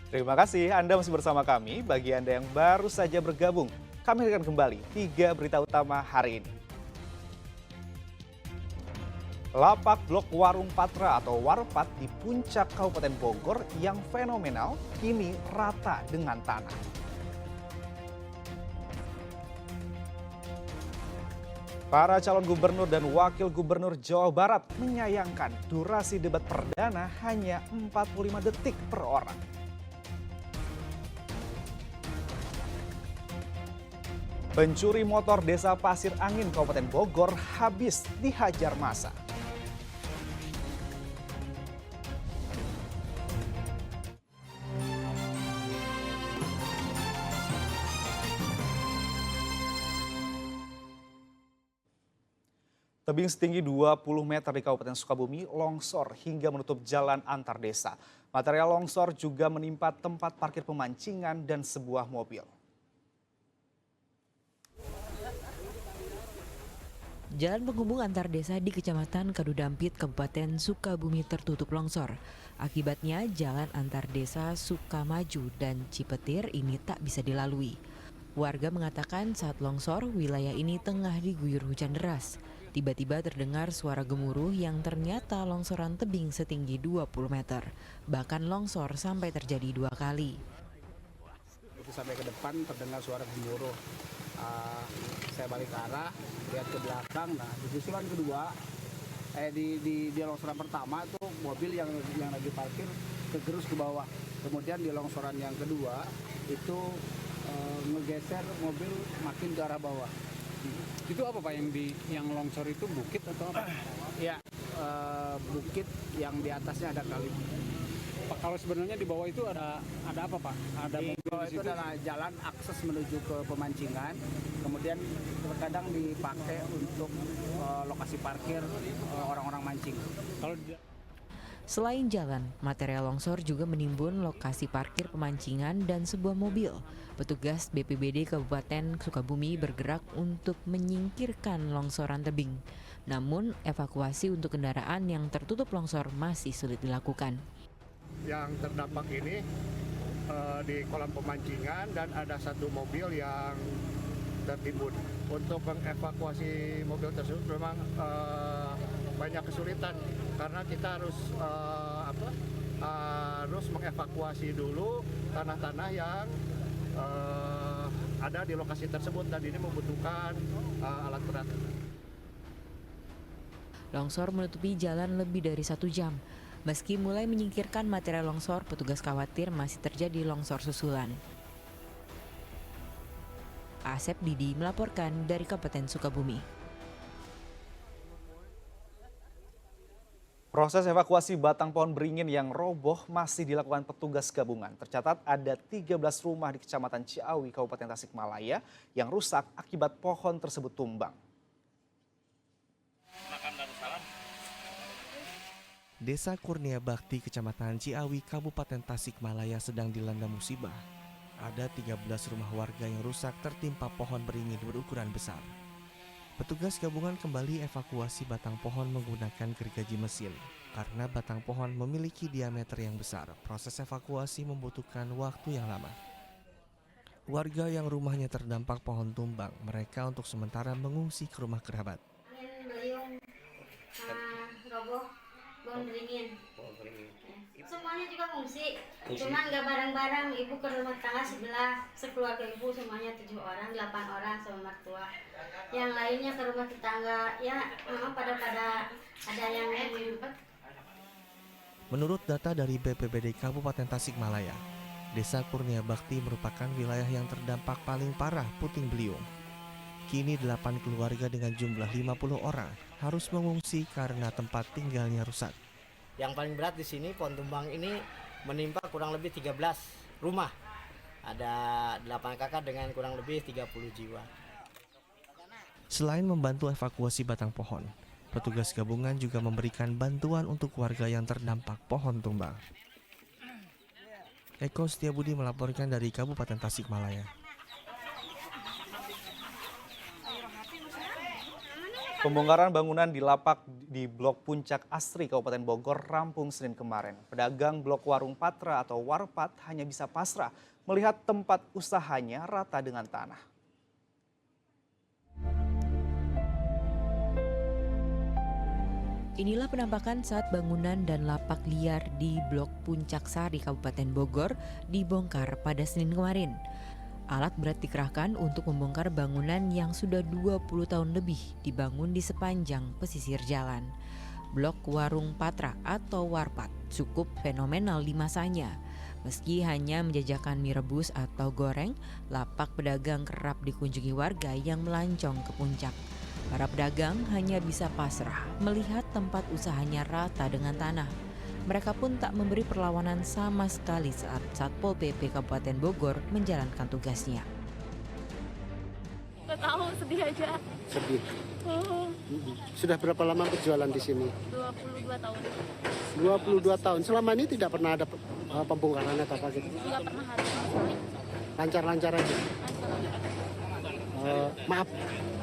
Terima kasih Anda masih bersama kami. Bagi Anda yang baru saja bergabung, kami akan kembali 3 berita utama hari ini. Lapak blok Warung Patra atau Warpat di puncak Kabupaten Bogor yang fenomenal kini rata dengan tanah. Para calon gubernur dan wakil gubernur Jawa Barat menyayangkan durasi debat perdana hanya 45 detik per orang. Pencuri motor Desa Pasir Angin Kabupaten Bogor habis dihajar massa. Tebing setinggi 20 meter di Kabupaten Sukabumi longsor hingga menutup jalan antar desa. Material longsor juga menimpa tempat parkir pemancingan dan sebuah mobil. Jalan penghubung antar desa di Kecamatan Kadudampit, Kabupaten Sukabumi tertutup longsor. Akibatnya jalan antar desa Sukamaju dan Cipetir ini tak bisa dilalui. Warga mengatakan saat longsor, wilayah ini tengah diguyur hujan deras. Tiba-tiba terdengar suara gemuruh yang ternyata longsoran tebing setinggi 20 meter. Bahkan longsor sampai terjadi 2 kali. Itu sampai ke depan terdengar suara gemuruh. Saya balik ke arah, lihat ke belakang. Nah, di susulan kedua, di longsoran pertama itu mobil yang lagi parkir kegerus ke bawah. Kemudian di longsoran yang kedua itu ngegeser mobil makin ke arah bawah. Itu apa Pak yang longsor itu, bukit atau apa? Ya, bukit yang di atasnya ada kali. Pak, kalau sebenarnya di bawah itu ada apa Pak? Ada Di mobil bawah di itu situ? adalah jalan akses menuju ke pemancingan. Kemudian terkadang dipakai untuk lokasi parkir orang-orang mancing. Kalau Selain jalan, material longsor juga menimbun lokasi parkir pemancingan dan sebuah mobil. Petugas BPBD Kabupaten Sukabumi bergerak untuk menyingkirkan longsoran tebing. Namun, evakuasi untuk kendaraan yang tertutup longsor masih sulit dilakukan. Yang terdampak ini di kolam pemancingan dan ada satu mobil yang tertimbun. Untuk mengevakuasi mobil tersebut memang banyak kesulitan karena kita harus mengevakuasi dulu tanah-tanah yang ada di lokasi tersebut dan ini membutuhkan alat berat. Longsor menutupi jalan lebih dari 1 jam. Meski mulai menyingkirkan material longsor, petugas khawatir masih terjadi longsor susulan. Asep Didi melaporkan dari Kabupaten Sukabumi. Proses evakuasi batang pohon beringin yang roboh masih dilakukan petugas gabungan. Tercatat ada 13 rumah di Kecamatan Ciawi, Kabupaten Tasikmalaya yang rusak akibat pohon tersebut tumbang. Desa Kurnia Bakti, Kecamatan Ciawi, Kabupaten Tasikmalaya sedang dilanda musibah. Ada 13 rumah warga yang rusak tertimpa pohon beringin berukuran besar. Petugas gabungan kembali evakuasi batang pohon menggunakan gergaji mesin. Karena batang pohon memiliki diameter yang besar, proses evakuasi membutuhkan waktu yang lama. Warga yang rumahnya terdampak pohon tumbang, mereka untuk sementara mengungsi ke rumah kerabat. Beliung roboh pohon beringin. Semuanya juga ngungsi, cuman nggak bareng-bareng. Ibu ke rumah tangga sebelah, sekeluarga ibu semuanya 7 orang, 8 orang sama mertua. Yang lainnya ke rumah tetangga, ya pada ada yang ngumpet. Menurut data dari BPBD Kabupaten Tasikmalaya, Desa Kurnia Bakti merupakan wilayah yang terdampak paling parah puting beliung. Kini 8 keluarga dengan jumlah 50 orang harus mengungsi karena tempat tinggalnya rusak. Yang paling berat di sini pohon tumbang ini menimpa kurang lebih 13 rumah. Ada 8 kakak dengan kurang lebih 30 jiwa. Selain membantu evakuasi batang pohon, petugas gabungan juga memberikan bantuan untuk warga yang terdampak pohon tumbang. Eko Setiabudi melaporkan dari Kabupaten Tasikmalaya. Pembongkaran bangunan di lapak di Blok Puncak Asri, Kabupaten Bogor, rampung Senin kemarin. Pedagang blok warung Patra atau Warpat hanya bisa pasrah melihat tempat usahanya rata dengan tanah. Inilah penampakan saat bangunan dan lapak liar di Blok Puncak Sari, Kabupaten Bogor dibongkar pada Senin kemarin. Alat berat dikerahkan untuk membongkar bangunan yang sudah 20 tahun lebih dibangun di sepanjang pesisir jalan. Blok Warung Patra atau Warpat cukup fenomenal di masanya. Meski hanya menjajakan mie rebus atau goreng, lapak pedagang kerap dikunjungi warga yang melancong ke puncak. Para pedagang hanya bisa pasrah melihat tempat usahanya rata dengan tanah. Mereka pun tak memberi perlawanan sama sekali saat Satpol PP Kabupaten Bogor menjalankan tugasnya. Gak tahu, sedih aja. Sedih. Sudah berapa lama berjualan di sini? 22 tahun. 22 tahun. Selama ini tidak pernah ada pembongkaran atau apa gitu? Gak pernah ada. Lancar-lancar aja. Maaf,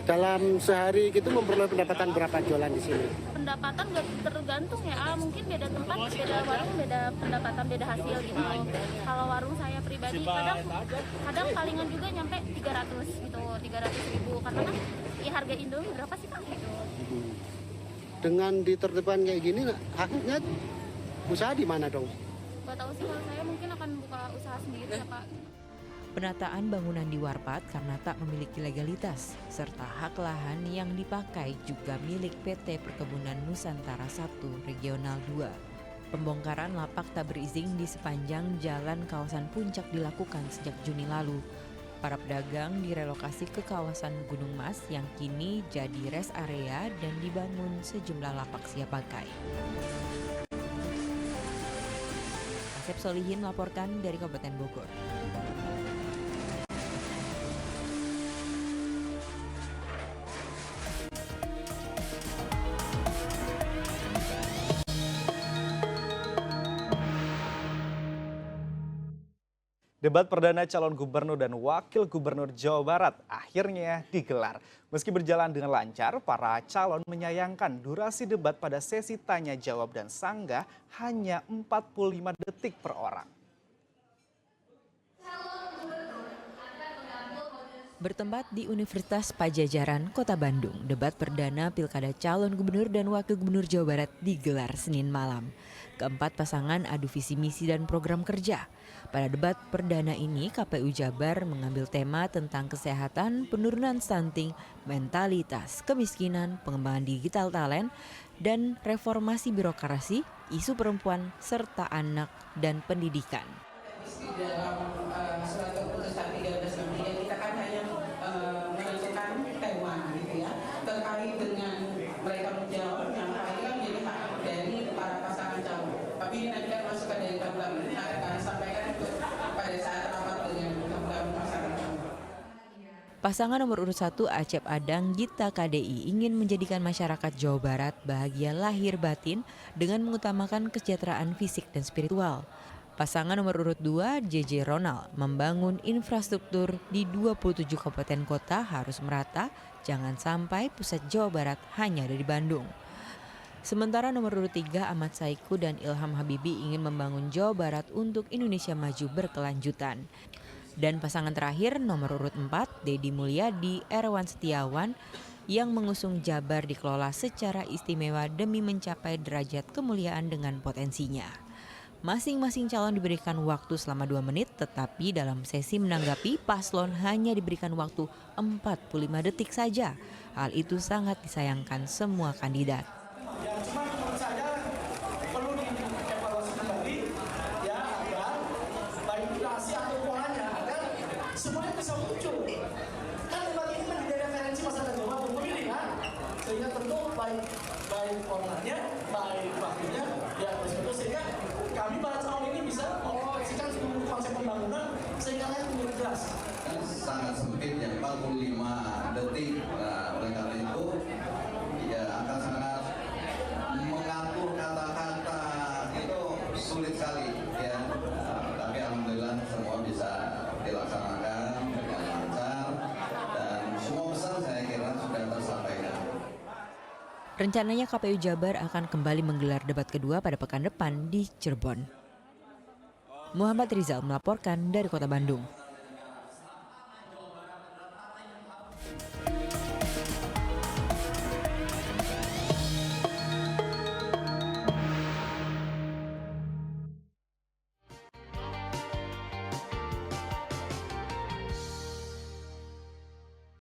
dalam sehari gitu memperoleh pendapatan berapa jualan di sini? Pendapatan gak tergantung ya, mungkin beda tempat, beda warung, beda pendapatan, beda hasil gitu. Kalau warung saya pribadi kadang palingan juga nyampe 300 gitu, 300.000 karena kan ya harga Indomie berapa sih Pak gitu. Dengan ditertibkan kayak gini, akhirnya usaha di mana dong? Gak tahu sih, kalau saya mungkin akan buka usaha sendiri ya Pak. Penataan bangunan di Warpat karena tak memiliki legalitas, serta hak lahan yang dipakai juga milik PT Perkebunan Nusantara 1 Regional 2. Pembongkaran lapak tak berizin di sepanjang jalan kawasan Puncak dilakukan sejak Juni lalu. Para pedagang direlokasi ke kawasan Gunung Mas yang kini jadi rest area dan dibangun sejumlah lapak siap pakai. Asep Solihin melaporkan dari Kabupaten Bogor. Debat perdana calon gubernur dan wakil gubernur Jawa Barat akhirnya digelar. Meski berjalan dengan lancar, para calon menyayangkan durasi debat pada sesi tanya jawab dan sanggah hanya 45 detik per orang. Bertempat di Universitas Pajajaran, Kota Bandung, debat perdana Pilkada calon gubernur dan wakil gubernur Jawa Barat digelar Senin malam. Keempat pasangan adu visi misi dan program kerja. Pada debat perdana ini, KPU Jabar mengambil tema tentang kesehatan, penurunan stunting, mentalitas, kemiskinan, pengembangan digital talent, dan reformasi birokrasi, isu perempuan, serta anak dan pendidikan. Dalam surat keputusan 1363 kita kan hanya menentukan tema gitu ya, terkait dengan mereka menjawab yang ini kan menjadi hak dari para pasangan calon. Tapi ini nanti kan masuk ke dari tabungan akan sampaikan pada saat rapat dengan tabungan pasangan calon. Pasangan nomor urut 1 Acep Adang Gita KDI ingin menjadikan masyarakat Jawa Barat bahagia lahir batin dengan mengutamakan kesejahteraan fisik dan spiritual. Pasangan nomor urut 2, JJ Ronald, membangun infrastruktur di 27 kabupaten kota harus merata, jangan sampai pusat Jawa Barat hanya ada di Bandung. Sementara nomor urut 3, Ahmad Saiku dan Ilham Habibi ingin membangun Jawa Barat untuk Indonesia maju berkelanjutan. Dan pasangan terakhir, nomor urut 4, Deddy Mulyadi, Erwan Setiawan, yang mengusung Jabar dikelola secara istimewa demi mencapai derajat kemuliaan dengan potensinya. Masing-masing calon diberikan waktu selama 2 menit, tetapi dalam sesi menanggapi, paslon hanya diberikan waktu 45 detik saja. Hal itu sangat disayangkan semua kandidat. Ya, cuma menurut saya perlu dievaluasi kembali ya, agar baik durasi atau polanya agar semuanya bisa muncul. Kan debat ini menjadi referensi masyarakat Jawa untuk memilih kan, sehingga tentu baik orangnya, baik wakilnya, ya betul, sehingga kami para calon ini bisa mengoperasikan seluruh konsep pembangunan sehingga menjadi jelas. Sangat sempit ya, 45 detik. Nah, oleh karena itu ya akan sangat mengatur kata-kata itu sulit sekali ya. Tapi alhamdulillah semua bisa dilaksanakan dengan lancar dan semua pesan saya kira sudah tersampaikan. Rencananya KPU Jabar akan kembali menggelar debat kedua pada pekan depan di Cirebon. Muhammad Rizal melaporkan dari Kota Bandung.